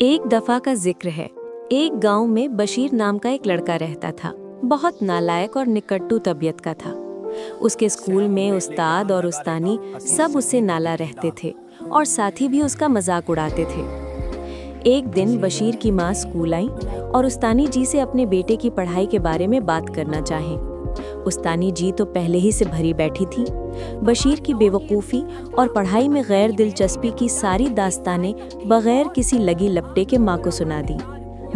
एक दफा का जिक्र है। एक गांव में बशीर नाम का एक लड़का रहता था। बहुत नालायक और निकट्टू तबीयत का था। उसके स्कूल में उस्ताद और उस्तानी सब उससे नाला रहते थे और साथी भी उसका मजाक उड़ाते थे। एक दिन बशीर की माँ स्कूल आई और उस्तानी जी से अपने बेटे की पढ़ाई के बारे में बात करना चाहें। उस्तानी जी तो पहले ही से भरी बैठी थी। बशीर की बेवकूफ़ी और पढ़ाई में गैर दिलचस्पी की सारी दास्तानें बगैर किसी लगी लपटे के माँ को सुना दी।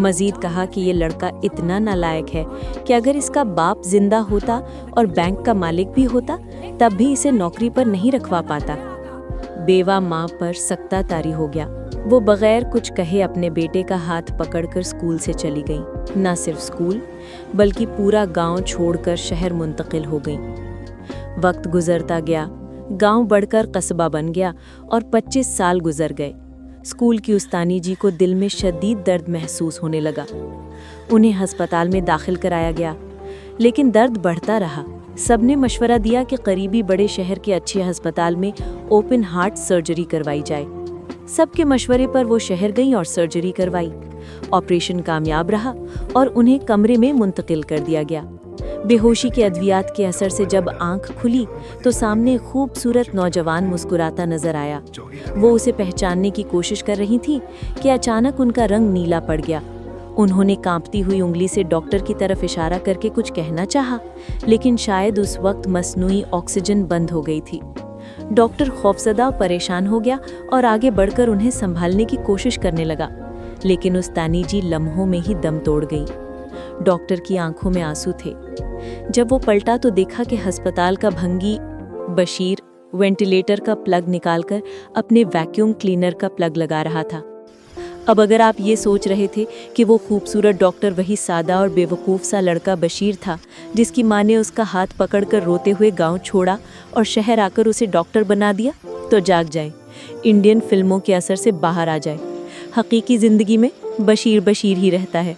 मजीद कहा कि ये लड़का इतना नालायक है कि अगर इसका बाप जिंदा होता और बैंक का मालिक भी होता तब भी इसे नौकरी पर नहीं रखवा पाता। बेवा माँ पर सख्ता तारी हो गया। वो बगैर कुछ कहे अपने बेटे का हाथ पकड़कर स्कूल से चली गई। न सिर्फ स्कूल बल्कि पूरा गांव छोड़कर शहर मुंतकिल हो गई। वक्त गुजरता गया, गांव बढ़कर कस्बा बन गया और 25 साल गुजर गए। स्कूल की उस्तानी जी को दिल में शदीद दर्द महसूस होने लगा। उन्हें अस्पताल में दाखिल कराया गया, लेकिन दर्द बढ़ता रहा। सबने मशवरा दिया कि करीबी बड़े शहर के अच्छे अस्पताल में ओपन हार्ट सर्जरी करवाई जाए। सबके मशवरे पर वो शहर गई और सर्जरी करवाई। ऑपरेशन कामयाब रहा और उन्हें कमरे में मुंतकिल कर दिया गया। बेहोशी के अद्वियात के असर से जब आंख खुली तो सामने खूबसूरत नौजवान मुस्कुराता नजर आया। वो उसे पहचानने की कोशिश कर रही थी कि अचानक उनका रंग नीला पड़ गया। उन्होंने कांपती हुई उंगली से डॉक्टर की तरफ इशारा करके कुछ कहना चाहा, लेकिन शायद उस वक्त मसनूई ऑक्सीजन बंद हो गई थी। डॉक्टर खौफजदा और परेशान हो गया और आगे बढ़कर उन्हें संभालने की कोशिश करने लगा, लेकिन उस्तानी जी लम्हों में ही दम तोड़ गई। डॉक्टर की आंखों में आंसू थे। जब वो पलटा तो देखा कि अस्पताल का भंगी बशीर वेंटिलेटर का प्लग निकालकर अपने वैक्यूम क्लीनर का प्लग लगा रहा था। अब अगर आप ये सोच रहे थे कि वो खूबसूरत डॉक्टर वही सादा और बेवकूफ़ सा लड़का बशीर था जिसकी माँ ने उसका हाथ पकड़कर रोते हुए गांव छोड़ा और शहर आकर उसे डॉक्टर बना दिया, तो जाग जाए, इंडियन फिल्मों के असर से बाहर आ जाए। हकीकी ज़िंदगी में बशीर बशीर ही रहता है।